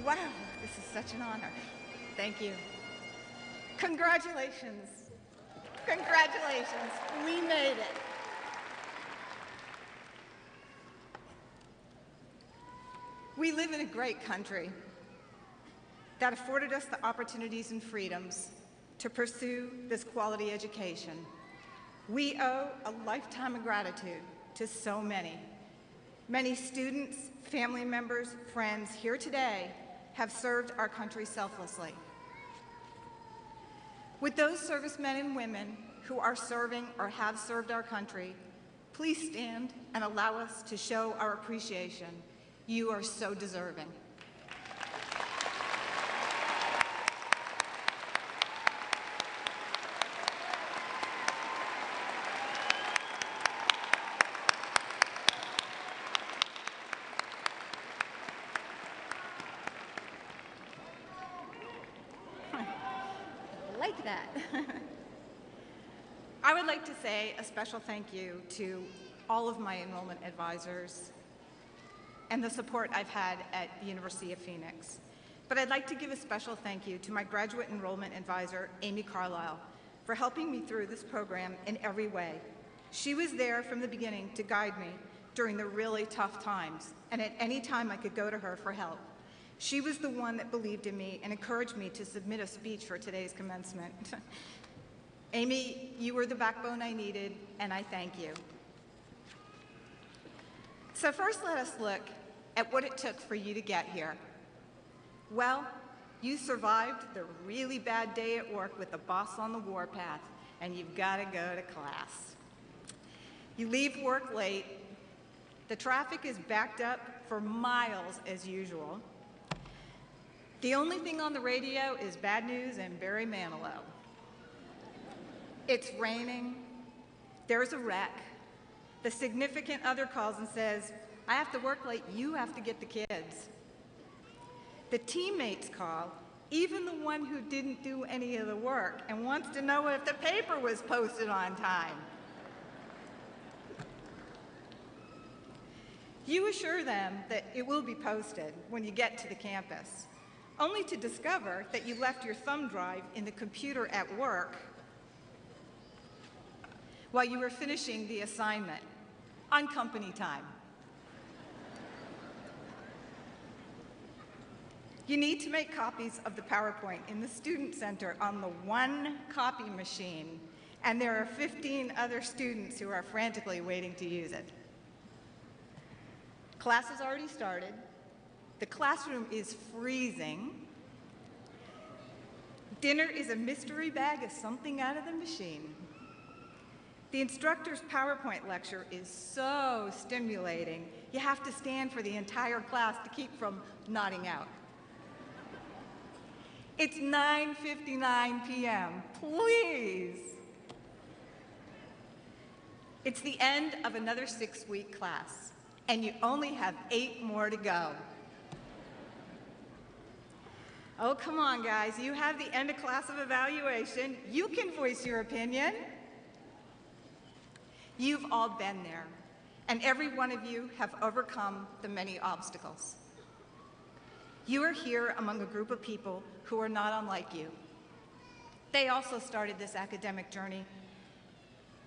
Wow, this is such an honor. Thank you. Congratulations. Congratulations. We made it. We live in a great country that afforded us the opportunities and freedoms to pursue this quality education. We owe a lifetime of gratitude to so many. Many students, family members, friends here today have served our country selflessly. With those servicemen and women who are serving or have served our country, please stand and allow us to show our appreciation. You are so deserving. Like that. I would like to say a special thank you to all of my enrollment advisors and the support I've had at the University of Phoenix. But I'd like to give a special thank you to my graduate enrollment advisor, Amy Carlisle, for helping me through this program in every way. She was there from the beginning to guide me during the really tough times, and at any time I could go to her for help. She was the one that believed in me and encouraged me to submit a speech for today's commencement. Amy, you were the backbone I needed, and I thank you. So first, let us look at what it took for you to get here. Well, you survived the really bad day at work with the boss on the warpath, and you've got to go to class. You leave work late. The traffic is backed up for miles as usual. The only thing on the radio is bad news and Barry Manilow. It's raining. There's a wreck. The significant other calls and says, I have to work late, you have to get the kids. The teammates call, even the one who didn't do any of the work and wants to know if the paper was posted on time. You assure them that it will be posted when you get to the campus, only to discover that you left your thumb drive in the computer at work while you were finishing the assignment on company time. You need to make copies of the PowerPoint in the Student Center on the one copy machine, and there are 15 other students who are frantically waiting to use it. Class has already started. The classroom is freezing. Dinner is a mystery bag of something out of the machine. The instructor's PowerPoint lecture is so stimulating, you have to stand for the entire class to keep from nodding out. It's 9:59 p.m. Please. It's the end of another 6-week class, and you only have 8 more to go. Oh, come on, guys. You have the end of class of evaluation. You can voice your opinion. You've all been there, and every one of you have overcome the many obstacles. You are here among a group of people who are not unlike you. They also started this academic journey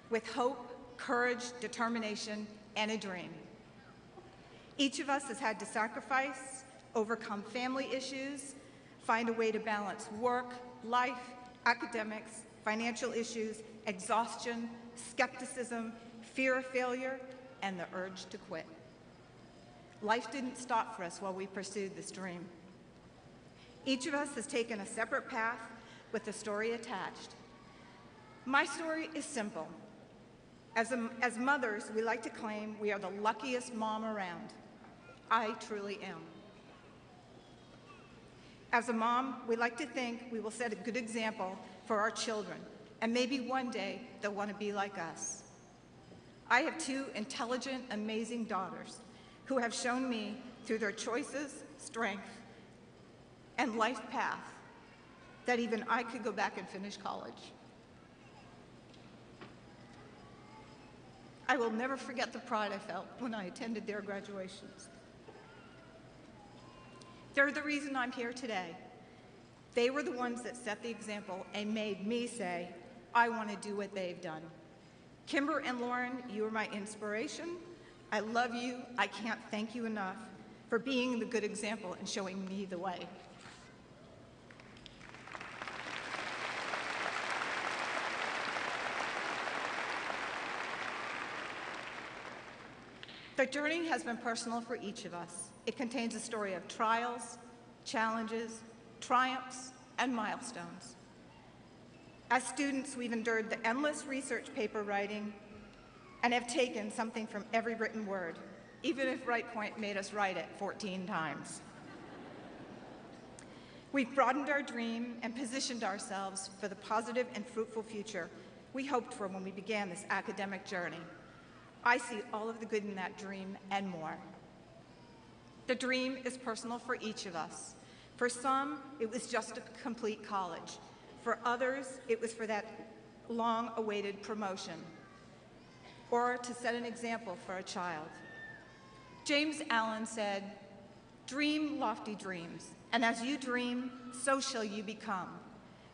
with hope, courage, determination, and a dream. Each of us has had to sacrifice, overcome family issues, find a way to balance work, life, academics, financial issues, exhaustion, skepticism, fear of failure, and the urge to quit. Life didn't stop for us while we pursued this dream. Each of us has taken a separate path with a story attached. My story is simple. As mothers, we like to claim we are the luckiest mom around. I truly am. As a mom, we like to think we will set a good example for our children, and maybe one day they'll want to be like us. I have 2 intelligent, amazing daughters who have shown me through their choices, strength, and life path that even I could go back and finish college. I will never forget the pride I felt when I attended their graduations. They're the reason I'm here today. They were the ones that set the example and made me say, I want to do what they've done. Kimber and Lauren, you are my inspiration. I love you. I can't thank you enough for being the good example and showing me the way. The journey has been personal for each of us. It contains a story of trials, challenges, triumphs, and milestones. As students, we've endured the endless research paper writing and have taken something from every written word, even if Rightpoint made us write it 14 times. We've broadened our dream and positioned ourselves for the positive and fruitful future we hoped for when we began this academic journey. I see all of the good in that dream and more. The dream is personal for each of us. For some, it was just to complete college. For others, it was for that long-awaited promotion, or to set an example for a child. James Allen said, "Dream lofty dreams, and as you dream, so shall you become.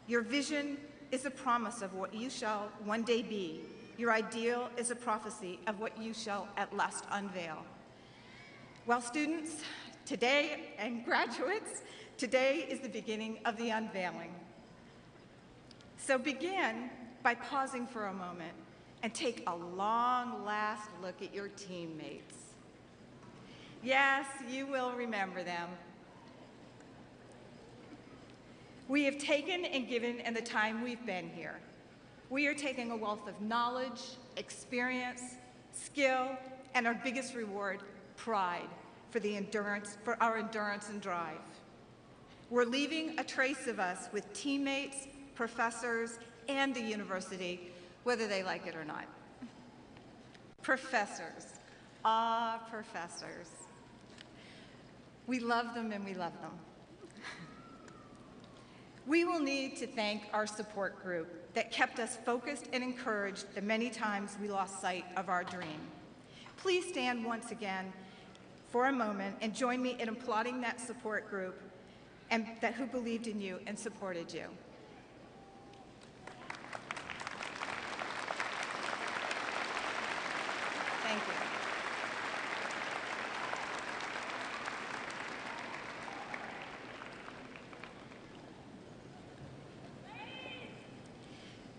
Your vision is a promise of what you shall one day be. Your ideal is a prophecy of what you shall at last unveil." Well, students, today, and graduates, today is the beginning of the unveiling. So begin by pausing for a moment and take a long last look at your teammates. Yes, you will remember them. We have taken and given in the time we've been here. We are taking a wealth of knowledge, experience, skill, and our biggest reward, pride, for our endurance and drive. We're leaving a trace of us with teammates, professors, and the university, whether they like it or not. Professors. Professors. We love them and we love them. We will need to thank our support group that kept us focused and encouraged the many times we lost sight of our dream. Please stand once again for a moment and join me in applauding that support group and who believed in you and supported you. Thank you.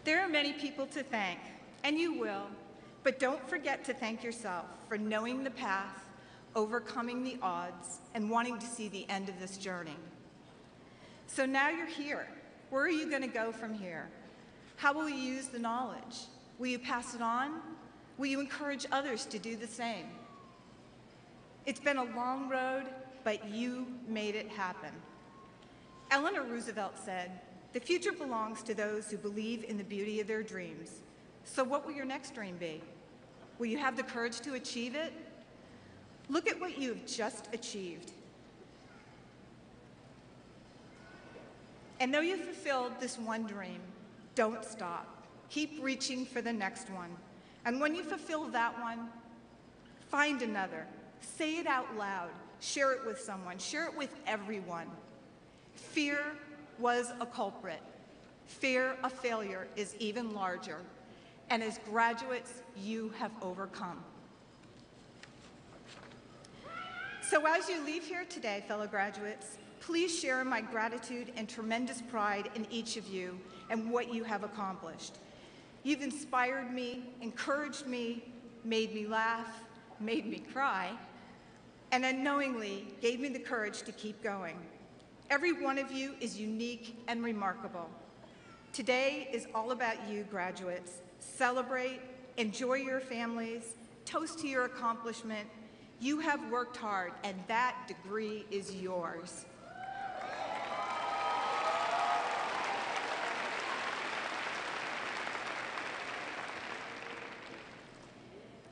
There are many people to thank, and you will, but don't forget to thank yourself for knowing the path, overcoming the odds, and wanting to see the end of this journey. So now you're here. Where are you going to go from here? How will you use the knowledge? Will you pass it on? Will you encourage others to do the same? It's been a long road, but you made it happen. Eleanor Roosevelt said, "The future belongs to those who believe in the beauty of their dreams." So what will your next dream be? Will you have the courage to achieve it? Look at what you have just achieved. And though you've fulfilled this one dream, don't stop. Keep reaching for the next one. And when you fulfill that one, find another. Say it out loud. Share it with someone. Share it with everyone. Fear was a culprit. Fear of failure is even larger. And as graduates, you have overcome. So as you leave here today, fellow graduates, please share my gratitude and tremendous pride in each of you and what you have accomplished. You've inspired me, encouraged me, made me laugh, made me cry, and unknowingly gave me the courage to keep going. Every one of you is unique and remarkable. Today is all about you, graduates. Celebrate, enjoy your families, toast to your accomplishment. You have worked hard, and that degree is yours.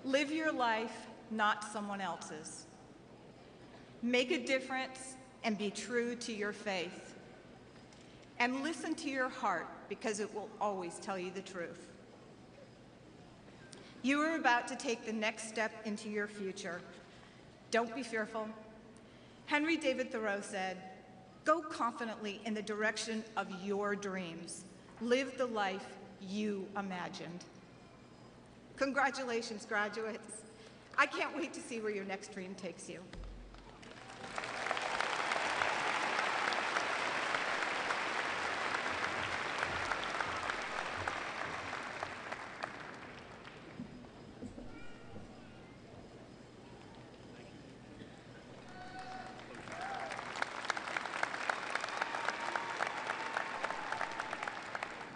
Live your life, not someone else's. Make a difference and be true to your faith. And listen to your heart, because it will always tell you the truth. You are about to take the next step into your future. Don't be fearful. Henry David Thoreau said, "Go confidently in the direction of your dreams. Live the life you imagined." Congratulations, graduates. I can't wait to see where your next dream takes you.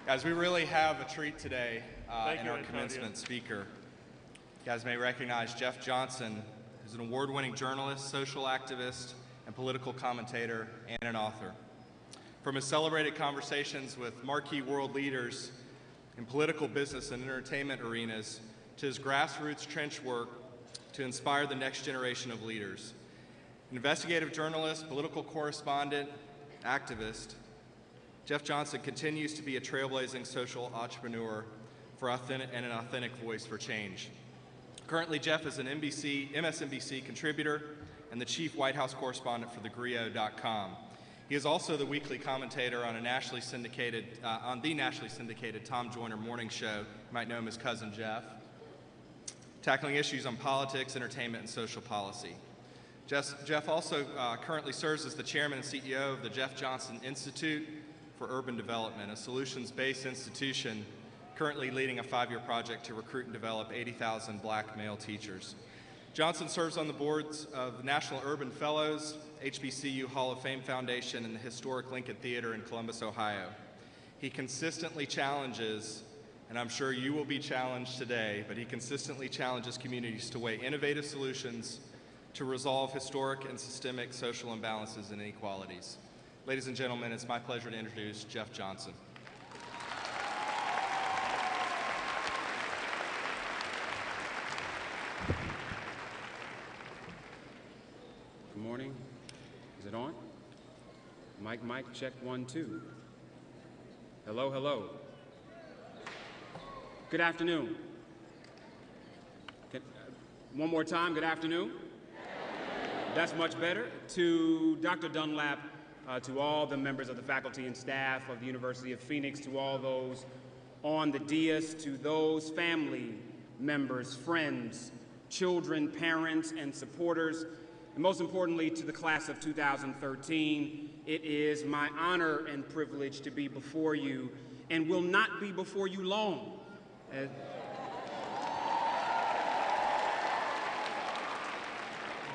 Guys, we really have a treat today in our Antonio. commencement speaker. You guys may recognize Jeff Johnson, who's an award-winning journalist, social activist, and political commentator, and an author. From his celebrated conversations with marquee world leaders in political, business, and entertainment arenas, to his grassroots trench work to inspire the next generation of leaders. An investigative journalist, political correspondent, activist, Jeff Johnson continues to be a trailblazing social entrepreneur for an authentic voice for change. Currently, Jeff is an MSNBC contributor and the chief White House correspondent for thegrio.com. He is also the weekly commentator on the nationally syndicated Tom Joyner morning show. You might know him as Cousin Jeff, tackling issues on politics, entertainment, and social policy. Jeff also currently serves as the chairman and CEO of the Jeff Johnson Institute for Urban Development, a solutions-based institution currently leading a 5-year project to recruit and develop 80,000 black male teachers. Johnson serves on the boards of the National Urban Fellows, HBCU Hall of Fame Foundation, and the historic Lincoln Theater in Columbus, Ohio. He consistently challenges, and I'm sure you will be challenged today, but he consistently challenges communities to weigh innovative solutions to resolve historic and systemic social imbalances and inequalities. Ladies and gentlemen, it's my pleasure to introduce Jeff Johnson. Good morning. Is it on? Mic, check 1, 2. Hello, hello. Good afternoon. One more time, good afternoon. That's much better. To Dr. Dunlap, to all the members of the faculty and staff of the University of Phoenix, to all those on the dais, to those family members, friends, children, parents, and supporters, and most importantly, to the class of 2013, it is my honor and privilege to be before you, and will not be before you long.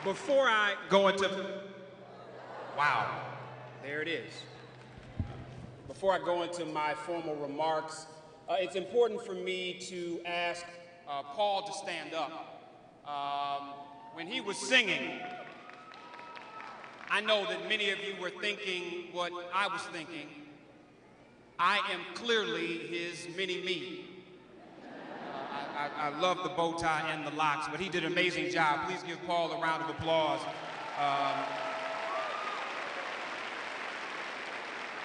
Before I go into, wow, there it is. Before I go into my formal remarks, it's important for me to ask Paul to stand up. When he was singing, I know that many of you were thinking what I was thinking. I am clearly his mini-me. I love the bow tie and the locks, but he did an amazing job. Please give Paul a round of applause.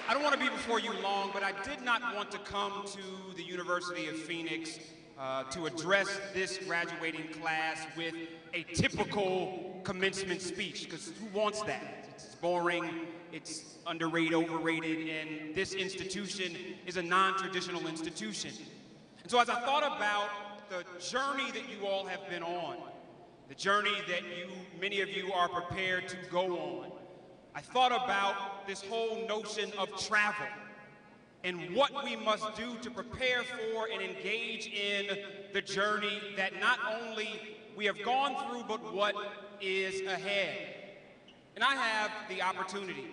I don't want to be before you long, but I did not want to come to the University of Phoenix to address this graduating class with a typical commencement speech, because who wants that? It's boring, it's underrated, overrated, and this institution is a non-traditional institution. And so as I thought about the journey that you all have been on, the journey that many of you are prepared to go on, I thought about this whole notion of travel and what we must do to prepare for and engage in the journey that not only we have gone through, but what is ahead. And I have the opportunity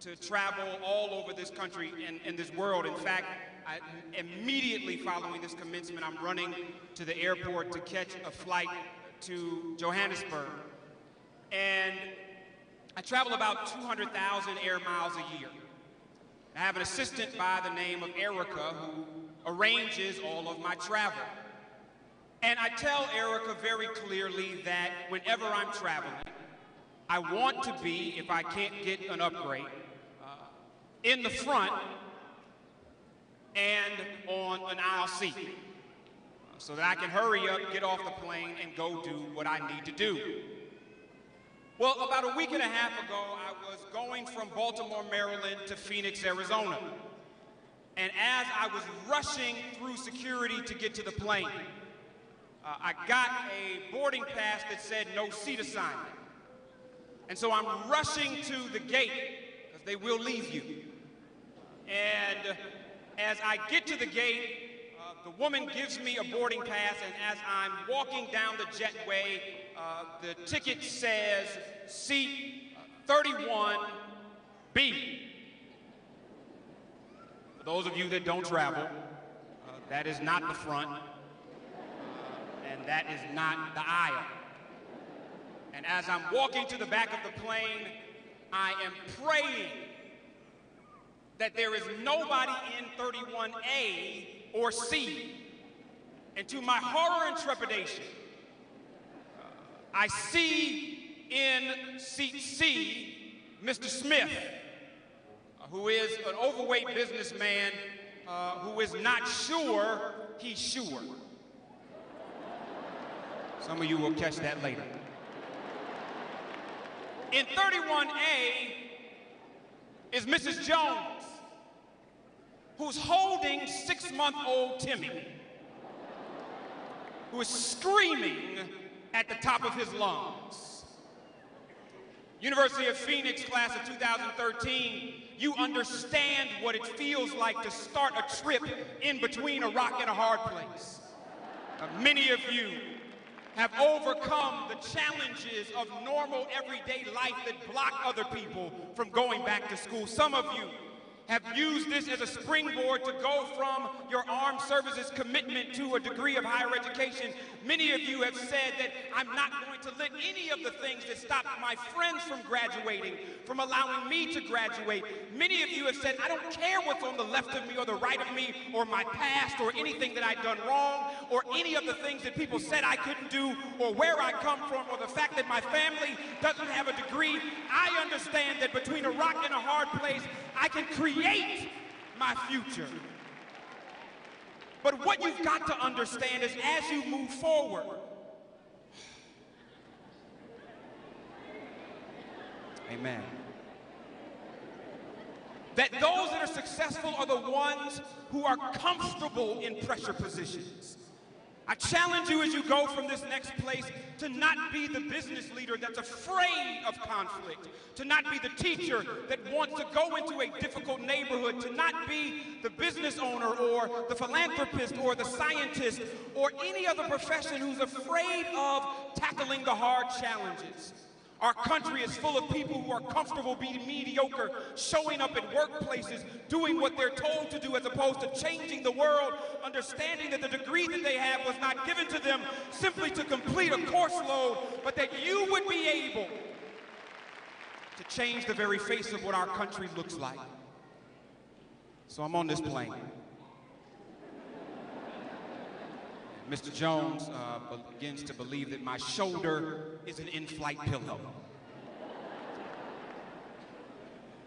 to travel all over this country and this world. In fact, immediately following this commencement, I'm running to the airport to catch a flight to Johannesburg. And I travel about 200,000 air miles a year. I have an assistant by the name of Erica who arranges all of my travel. And I tell Erica very clearly that whenever I'm traveling, I want to be, if I can't get an upgrade, in the front and on an aisle seat, so that I can hurry up, get off the plane, and go do what I need to do. Well, about a week and a half ago, I was going from Baltimore, Maryland to Phoenix, Arizona. And as I was rushing through security to get to the plane, I got a boarding pass that said no seat assignment. And so I'm rushing to the gate, because they will leave you. And as I get to the gate, the woman gives me a boarding pass, and as I'm walking down the jetway, the ticket says seat 31B. For those of you that don't travel, that is not the front, and that is not the aisle. And as I'm walking to the back of the plane, I am praying that there is nobody in 31A or C. And to my horror and trepidation, I see in seat C, Mr. Smith, who is an overweight businessman who is not sure he's sure. Some of you will catch that later. In 31A is Mrs. Jones, who's holding 6-month-old Timmy, who is screaming at the top of his lungs. University of Phoenix, class of 2013, you understand what it feels like to start a trip in between a rock and a hard place. Many of you have overcome the challenges of normal everyday life that block other people from going back to school. Some of you have used this as a springboard to go from your armed services commitment to a degree of higher education. Many of you have said that I'm not going to let any of the things that stopped my friends from graduating from allowing me to graduate. Many of you have said I don't care what's on the left of me or the right of me or my past or anything that I've done wrong or any of the things that people said I couldn't do or where I come from or the fact that my family doesn't have a degree. I understand that between a rock and a hard place, I can create my future. But what you've got to understand is as you move forward, amen, that those that are successful are the ones who are comfortable in pressure positions. I challenge you as you go from this next place to not be the business leader that's afraid of conflict, to not be the teacher that wants to go into a difficult neighborhood, to not be the business owner or the philanthropist or the scientist or any other profession who's afraid of tackling the hard challenges. Our country is full of people who are comfortable being mediocre, showing up in workplaces, doing what they're told to do as opposed to changing the world, understanding that the degree that they have was not given to them simply to complete a course load, but that you would be able to change the very face of what our country looks like. So I'm on this plane. Mr. Jones begins to believe that my shoulder is an in-flight pillow.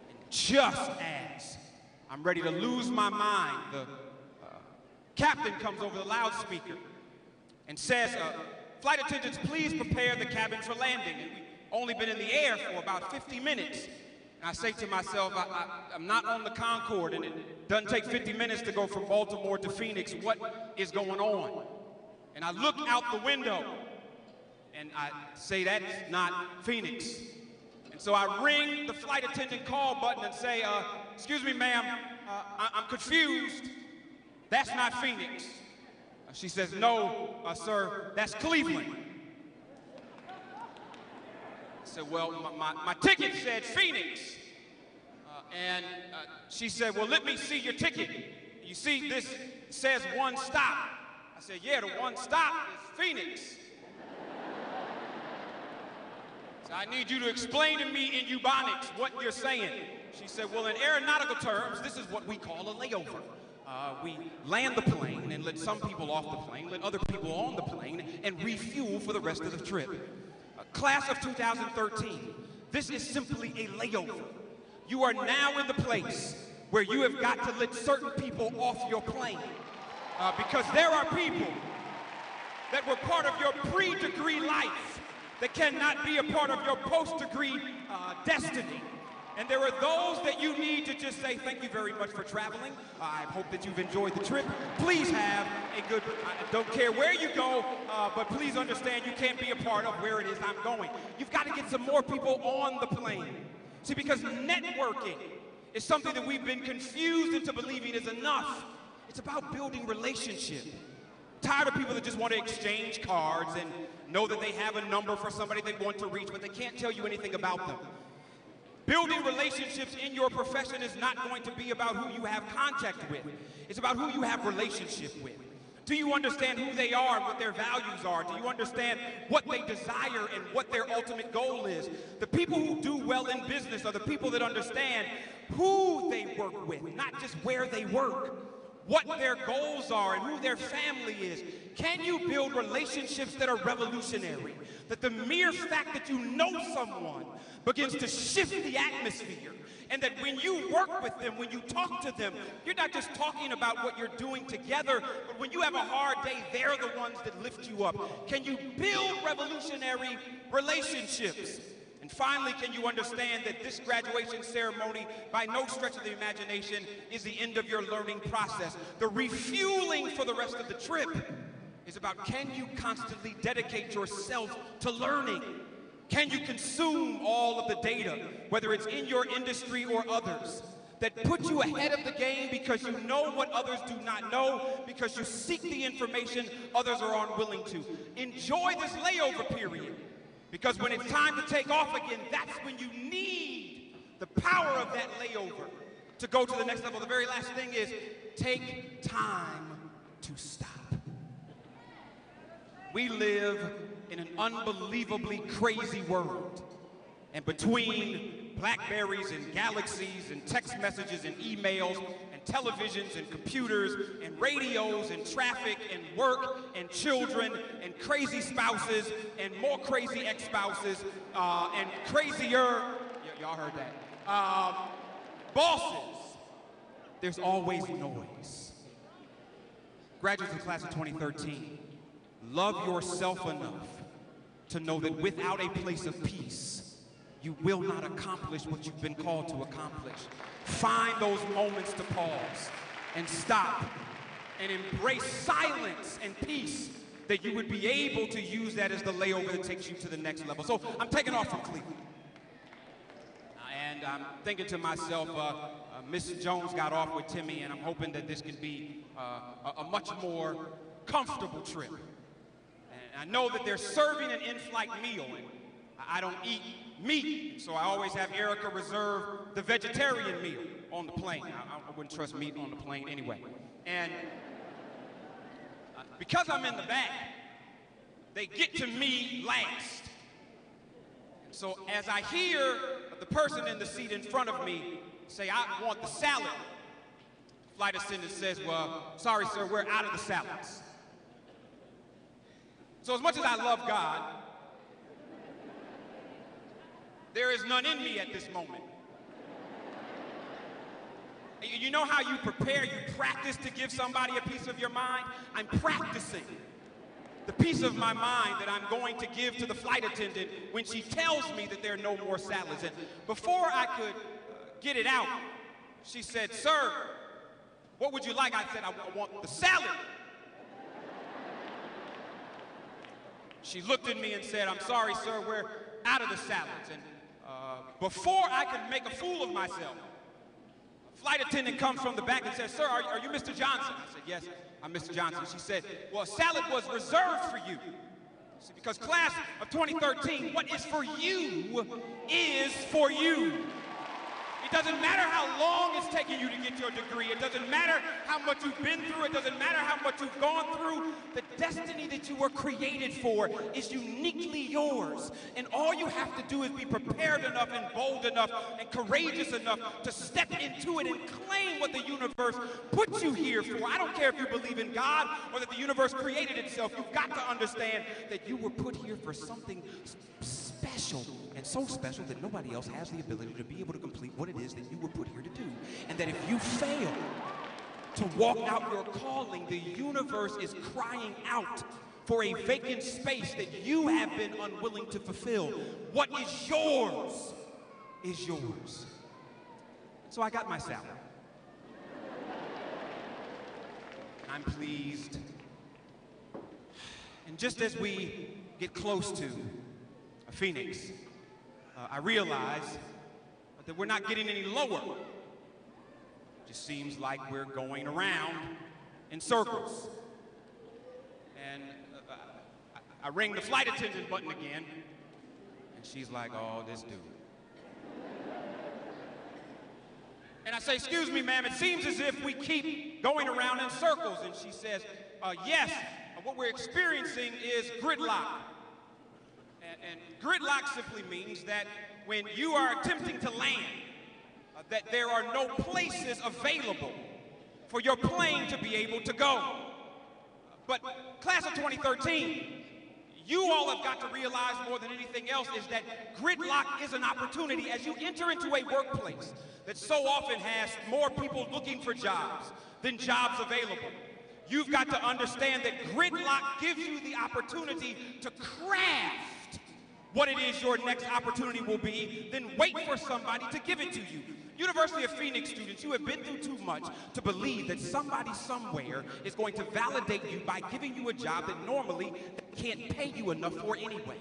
And just as I'm ready to lose my mind, the captain comes over the loudspeaker and says, flight attendants, please prepare the cabin for landing. And we've only been in the air for about 50 minutes. And I say to myself, I'm not on the Concorde, and it doesn't take 50 minutes to go from Baltimore to Phoenix. What is going on? And I look out the window, and I say, that's not Phoenix. And so I ring the flight attendant call button and say, excuse me, ma'am, I'm confused. That's not Phoenix. She says, no, sir, that's Cleveland. I said, well, my ticket said Phoenix. And she said, well, let me see your ticket. You see, this says one stop. I said, yeah, the one stop is Phoenix. So I need you to explain to me in Ebonics what you're saying. She said, well, in aeronautical terms, this is what we call a layover. We land the plane and let some people off the plane, let other people on the plane, and refuel for the rest of the trip. Class of 2013, this is simply a layover. You are now in the place where you have got to let certain people off your plane. Because there are people that were part of your pre-degree life that cannot be a part of your post-degree destiny. And there are those that you need to just say thank you very much for traveling. I hope that you've enjoyed the trip. Please have a good, I don't care where you go, but please understand you can't be a part of where it is I'm going. You've got to get some more people on the plane. See, because networking is something that we've been confused into believing is enough. It's about building relationship. Tired of people that just want to exchange cards and know that they have a number for somebody they want to reach, but they can't tell you anything about them. Building relationships in your profession is not going to be about who you have contact with. It's about who you have relationship with. Do you understand who they are and what their values are? Do you understand what they desire and what their ultimate goal is? The people who do well in business are the people that understand who they work with, not just where they work, what their goals are and who their family is. Can you build relationships that are revolutionary? That the mere fact that you know someone begins to shift the atmosphere, and that when you work with them, when you talk to them, you're not just talking about what you're doing together, but when you have a hard day, they're the ones that lift you up. Can you build revolutionary relationships? And finally, can you understand that this graduation ceremony, by no stretch of the imagination, is the end of your learning process? The refueling for the rest of the trip is about, can you constantly dedicate yourself to learning? Can you consume all of the data, whether it's in your industry or others, that put you ahead of the game because you know what others do not know, because you seek the information others are unwilling to? Enjoy this layover period, because when it's time to take off again, that's when you need the power of that layover to go to the next level. The very last thing is, take time to stop. We live in an unbelievably crazy world. And between Blackberries and Galaxies and text messages and emails and televisions and computers and radios and traffic and work and children and crazy spouses and more crazy ex-spouses and crazier, y'all heard that, bosses, there's always noise. Graduates of the class of 2013, love yourself enough to know that without a place of peace, you will not accomplish what you've been called to accomplish. Find those moments to pause and stop and embrace silence and peace, that you would be able to use that as the layover that takes you to the next level. So I'm taking off from Cleveland. And I'm thinking to myself, Miss Jones got off with Timmy, and I'm hoping that this can be a much more comfortable trip. And I know that they're serving an in-flight meal, and I don't eat meat, so I always have Erica reserve the vegetarian meal on the plane. I wouldn't trust meat on the plane anyway. And because I'm in the back, they get to me last. So as I hear the person in the seat in front of me say, I want the salad, flight attendant says, well, sorry, sir, we're out of the salads. So as much as I love God, there is none in me at this moment. You know how you prepare, you practice to give somebody a piece of your mind? I'm practicing the piece of my mind that I'm going to give to the flight attendant when she tells me that there are no more salads. And before I could get it out, she said, sir, what would you like? I said, I want the salad. She looked at me and said, I'm sorry, sir, we're out of the salads. And before I could make a fool of myself, a flight attendant comes from the back and says, sir, are you Mr. Johnson? I said, yes, I'm Mr. Johnson. She said, well, salad was reserved for you. See, because class of 2013, what is for you is for you. It doesn't matter how long it's taking you to get your degree. It doesn't matter how much you've been through. It doesn't matter how much you've gone through. The destiny that you were created for is uniquely yours. And all you have to do is be prepared enough and bold enough and courageous enough to step into it and claim what the universe put you here for. I don't care if you believe in God or that the universe created itself. You've got to understand that you were put here for something special, and so special that nobody else has the ability to be able to complete what it is that you were put here to do. And that if you fail to walk out your calling, the universe is crying out for a vacant space that you have been unwilling to fulfill. What is yours is yours. So I got my salary. I'm pleased. And just as we get close to Phoenix, I realize that we're not getting any lower. It just seems like we're going around in circles. And I ring the flight attendant button again, and she's like, oh, this dude. And I say, excuse me, ma'am, it seems as if we keep going around in circles. And she says, yes, what we're experiencing is gridlock. And gridlock simply means that when you are attempting to land, that there are no places available for your plane to be able to go. But class of 2013, you all have got to realize more than anything else is that gridlock is an opportunity as you enter into a workplace that so often has more people looking for jobs than jobs available. You've got to understand that gridlock gives you the opportunity to craft what it is your next opportunity will be, then wait for somebody to give it to you. University of Phoenix students, you have been through too much to believe that somebody somewhere is going to validate you by giving you a job that normally they can't pay you enough for anyway.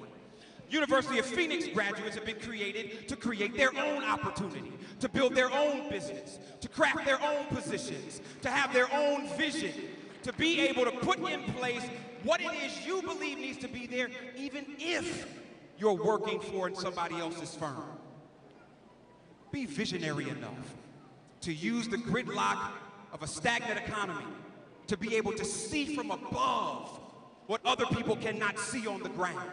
University of Phoenix graduates have been created to create their own opportunity, to build their own business, to craft their own positions, to have their own vision, to be able to put in place what it is you believe needs to be there, even if you're working for somebody else's firm. Be visionary enough to use the gridlock of a stagnant economy to be able to see from above what other people cannot see on the ground.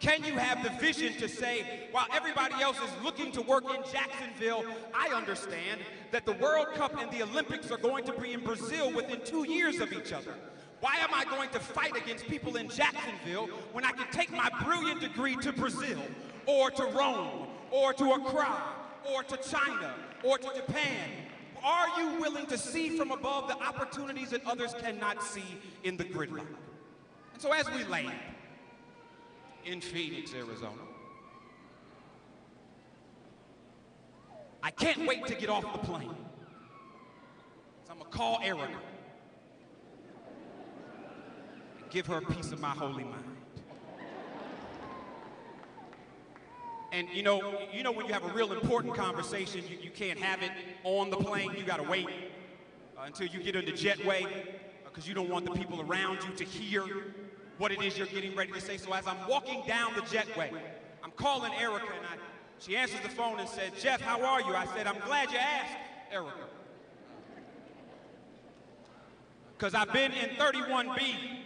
Can you have the vision to say, while everybody else is looking to work in Jacksonville, I understand that the World Cup and the Olympics are going to be in Brazil within 2 years of each other. Why am I going to fight against people in Jacksonville when I can take my brilliant degree to Brazil, or to Rome, or to Accra, or to China, or to Japan? Are you willing to see from above the opportunities that others cannot see in the gridlock? And so as we land in Phoenix, Arizona, I can't wait to get off the plane. So I'm gonna call Erica and give her a piece of my holy mind. And you know when you have a real important conversation, you can't have it on the plane. You gotta wait until you get in the jetway because you don't want the people around you to hear what it is you're getting ready to say. So as I'm walking down the jetway, I'm calling Erica, and she answers the phone and said, Jeff, how are you? I said, I'm glad you asked, Erica. Because I've been in 31B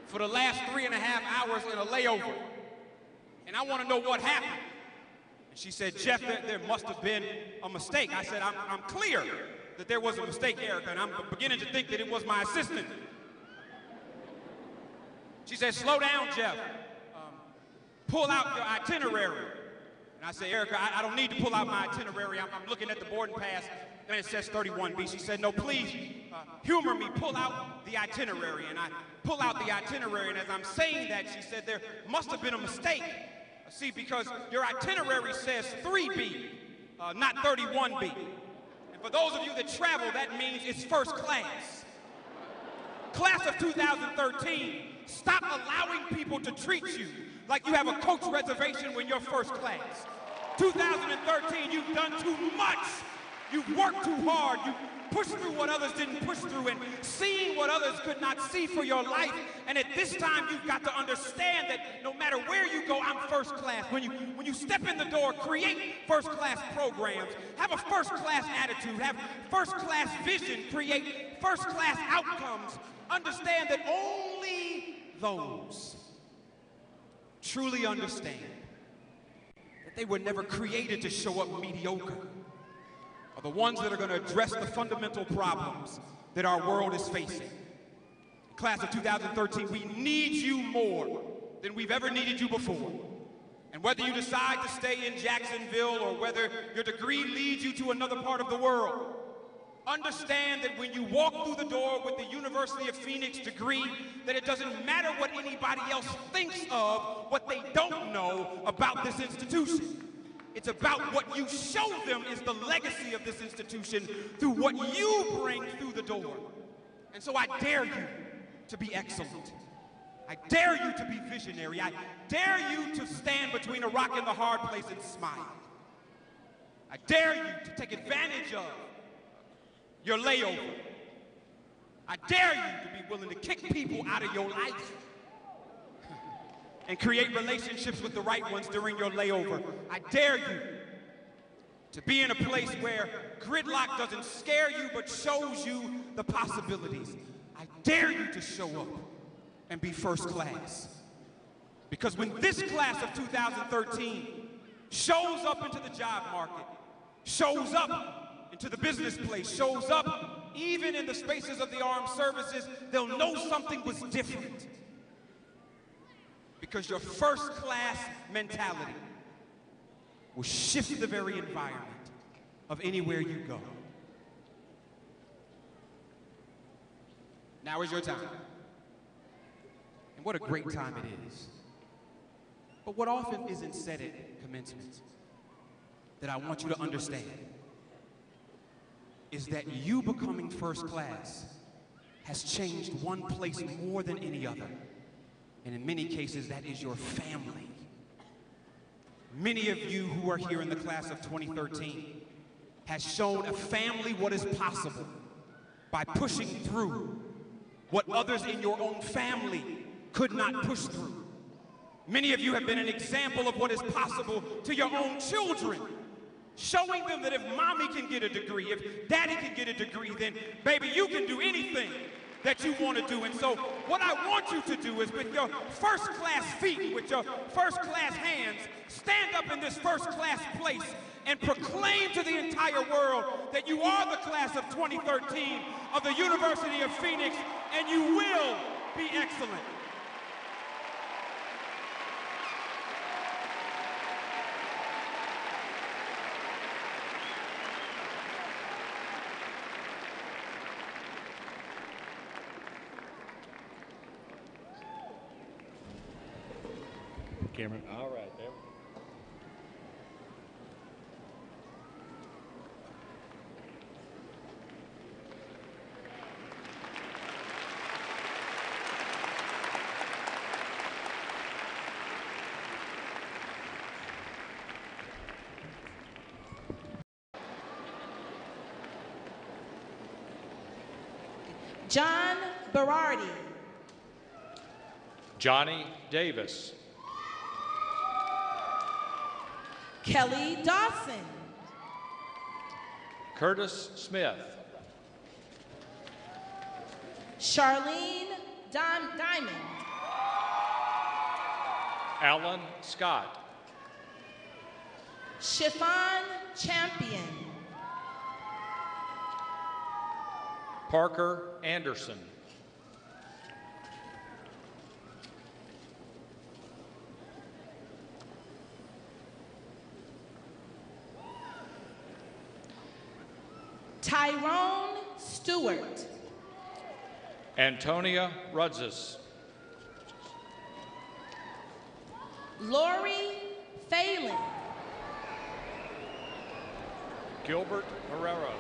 for the last 3.5 hours in a layover, and I want to know what happened. And she said, Jeff, there must have been a mistake. I said, I'm clear that there was a mistake, Erica, and I'm beginning to think that it was my assistant. She said, slow down, Jeff. Pull out your itinerary. And I said, Erica, I don't need to pull out my itinerary. I'm looking at the boarding pass, and it says 31B. She said, no, please, humor me. Pull out the itinerary. And I pull out the itinerary, and as I'm saying that, she said, there must have been a mistake. See, because your itinerary says 3B, not 31B. And for those of you that travel, that means it's first class. Class of 2013, stop allowing people to treat you like you have a coach reservation when you're first class. 2013, you've done too much. You've worked too hard. You pushed through what others didn't push through and seeing what others could not see for your life. And at this time, you've got to understand that no matter where you go, I'm first class. When you step in the door, create first class programs. Have a first class attitude. Have first class vision. Create first class outcomes. Understand that only those truly understand that they were never created to show up mediocre are the ones that are going to address the fundamental problems that our world is facing. Class of 2013, we need you more than we've ever needed you before. And whether you decide to stay in Jacksonville or whether your degree leads you to another part of the world, Understand that when you walk through the door with the University of Phoenix degree, that it doesn't matter what anybody else thinks of, what they don't know about this institution. It's about what you show them is the legacy of this institution through what you bring through the door. And so I dare you to be excellent. I dare you to be visionary. I dare you to stand between a rock and the hard place and smile. I dare you to take advantage of your layover. I dare you to be willing to kick people out of your life and create relationships with the right ones during your layover. I dare you to be in a place where gridlock doesn't scare you but shows you the possibilities. I dare you to show up and be first class. Because when this class of 2013 shows up into the job market, shows up into the business place, shows up even in the spaces of the armed services, they'll know something was different. Because your first class mentality will shift the very environment of anywhere you go. Now is your time. And what a great time it is. But what often isn't said at commencement that I want you to understand is that you becoming first class has changed one place more than any other. And in many cases, that is your family. Many of you who are here in the class of 2013 has shown a family what is possible by pushing through what others in your own family could not push through. Many of you have been an example of what is possible to your own children, showing them that if mommy can get a degree, if daddy can get a degree, then baby, you can do anything that you want to do. And so what I want you to do is with your first class feet, with your first class hands, stand up in this first class place and proclaim to the entire world that you are the class of 2013 of the University of Phoenix, and you will be excellent. Cameron. All right, there we go. John Berardi. Johnny Davis. Kelly Dawson. Curtis Smith. Charlene Diamond. Alan Scott. Chiffon Champion. Parker Anderson. Tyrone Stewart. Antonia Rudzis. Lori Phelan. Gilbert Herrera.